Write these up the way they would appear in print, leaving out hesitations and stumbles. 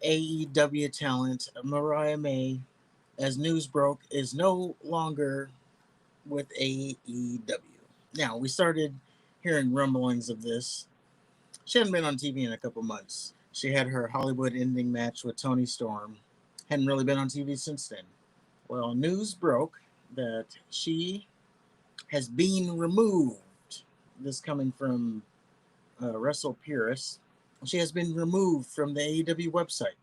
AEW talent Mariah May, as news broke, is no longer with AEW. Now, we started hearing rumblings of this. She hadn't been on TV in a couple months. She had her Hollywood ending match with Tony Storm. Hadn't really been on TV since then. Well, news broke that she has been removed. This coming from Russell Pierce. She has been removed from the AEW website.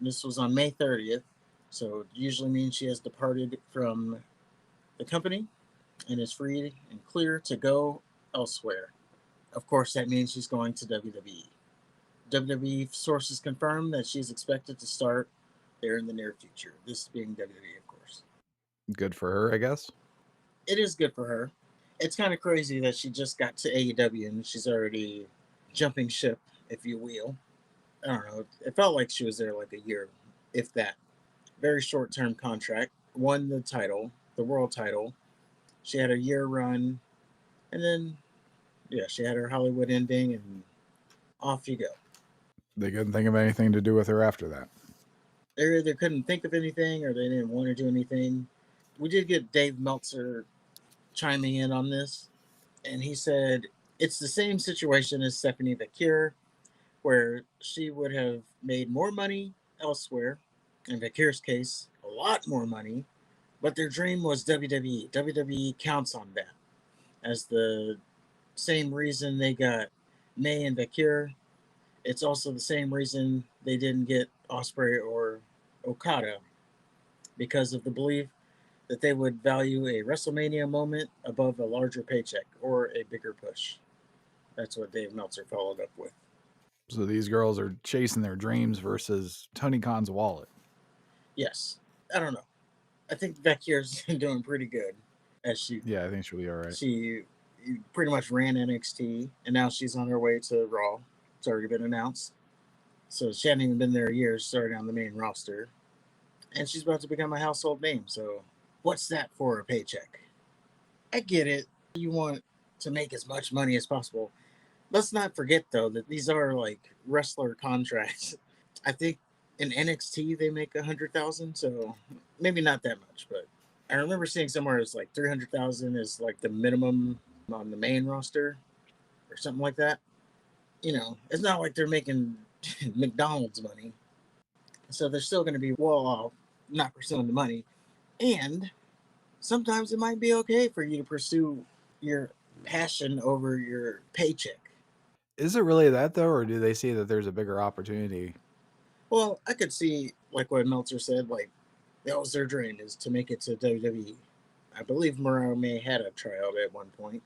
This was on May 30th, so it usually means she has departed from the company and is free and clear to go elsewhere. Of course, that means she's going to WWE. WWE sources confirm that she's expected to start there in the near future. This being WWE, of course. Good for her, I guess. It is good for her. It's kind of crazy that she just got to AEW and she's already jumping ship, if you will. I don't know. It felt like she was there like a year, if that. Very short term contract. Won the title, the world title. She had a year run, and then yeah, she had her Hollywood ending, and off you go. They couldn't think of anything to do with her after that. They either couldn't think of anything or they didn't want to do anything. We did get Dave Meltzer chiming in on this, and he said it's the same situation as Stephanie Vacure, where she would have made more money elsewhere. In Vacure's case, a lot more money, but their dream was WWE. WWE counts on that as the same reason they got May and Vacure. It's also the same reason they didn't get Osprey or Okada, because of the belief that they would value a WrestleMania moment above a larger paycheck or a bigger push. That's what Dave Meltzer followed up with. So these girls are chasing their dreams versus Tony Khan's wallet. Yes, I don't know. I think Vacure's doing pretty good, as Yeah, I think she'll be all right. she pretty much ran NXT, and now she's on her way to Raw. It's already been announced. So she hadn't even been there a year, starting on the main roster. And she's about to become a household name. So what's that for a paycheck? I get it. You want to make as much money as possible. Let's not forget though that these are like wrestler contracts. I think in NXT they make 100,000, so maybe not that much, but I remember seeing somewhere it's like 300,000 is like the minimum on the main roster or something like that. You know, it's not like they're making McDonald's money, so they're still going to be well off not pursuing the money. And sometimes it might be okay for you to pursue your passion over your paycheck. Is it really that though, or do they see that there's a bigger opportunity? Well, I could see like what Meltzer said, like that was their dream is to make it to WWE. I believe Mariah May had a tryout at one point.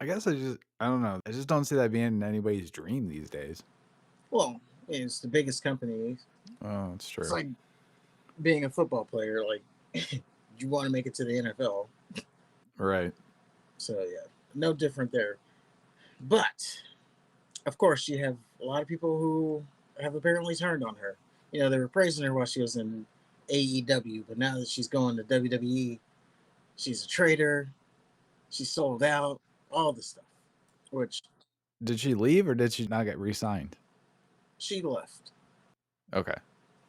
I guess I don't know. I just don't see that being anybody's dream these days. Well, it's the biggest company. Oh, that's It's true. like being a football player. Like you want to make it to the NFL. Right. So yeah, no different there. But of course, you have a lot of people who have apparently turned on her. You know, they were praising her while she was in AEW, but now that she's going to WWE, she's a traitor. She's sold out. All this stuff, which Did she leave or did she not get re-signed? she left. Okay.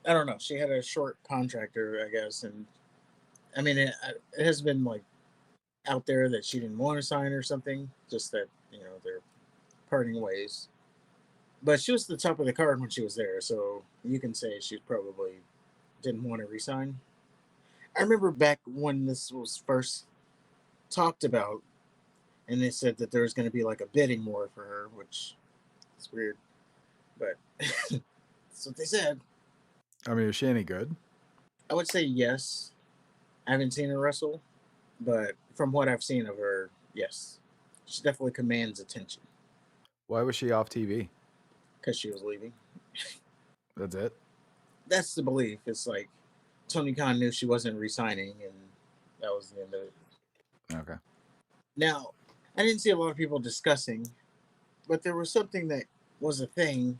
I don't know. She had a short contractor, I guess, and I mean, it has been like out there that she didn't want to sign or something. Just that they're parting ways. But she was the top of the card when she was there, so you can say she probably didn't want to resign. I remember back when this was first talked about, and they said that there was going to be like a bidding war for her, which is weird, but that's what they said. I mean, is she any good? I would say yes. I haven't seen her wrestle, but from what I've seen of her, yes, she definitely commands attention Why was she off TV? because she was leaving. That's it? That's the belief. It's like Tony Khan knew she wasn't resigning, and that was the end of it. Okay. Now, I didn't see a lot of people discussing, but there was something that was a thing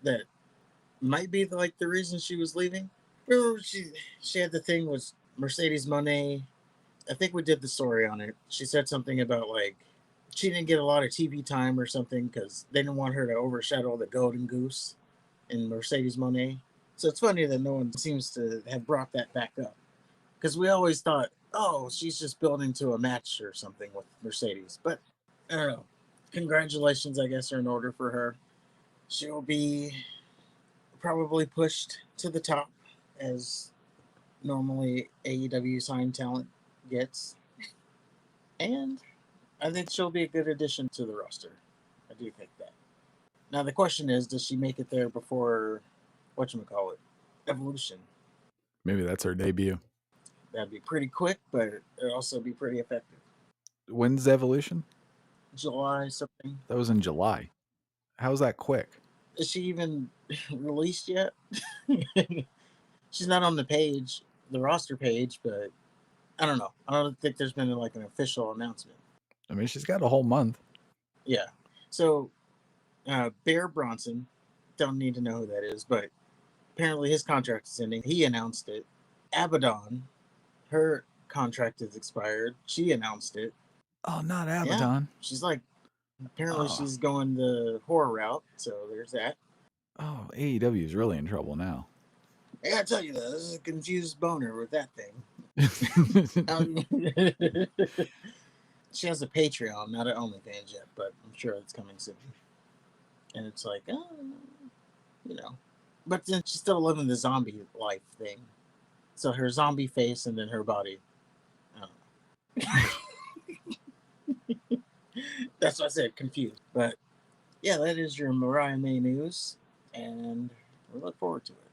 that might be like the reason she was leaving. Remember, she had the thing was Mercedes Monet. I think we did the story on it. She said something about like she didn't get a lot of TV time or something because they didn't want her to overshadow the Golden Goose in Mercedes Monet. So it's funny that no one seems to have brought that back up. Because we always thought, oh, she's just building to a match or something with Mercedes. But I don't know. Congratulations, I guess, are in order for her. She'll be probably pushed to the top as normally AEW signed talent gets. And I think she'll be a good addition to the roster. I do think that. Now the question is, does she make it there before whatchamacallit? Evolution. Maybe that's her debut. That'd be pretty quick, but it'd also be pretty effective. When's Evolution? July something. That was in July. How's that quick? Is she even released yet? She's not on the page, the roster page, but I don't know. I don't think there's been like an official announcement. I mean, she's got a whole month. Yeah. So Bear Bronson, don't need to know who that is, but apparently his contract is ending. He announced it. Abaddon, her contract is expired. She announced it. Oh, not Yeah. Abaddon. She's like, apparently she's going the horror route. So there's that. Oh, AEW is really in trouble now. I gotta tell you though, this is a confused boner with that thing. She has a Patreon, not an OnlyFans yet, but I'm sure it's coming soon. And it's like, you know, but then she's still living the zombie life thing. So her zombie face and then her body. I don't know. That's what I said, confused. But yeah, that is your Mariah May news, and we look forward to it.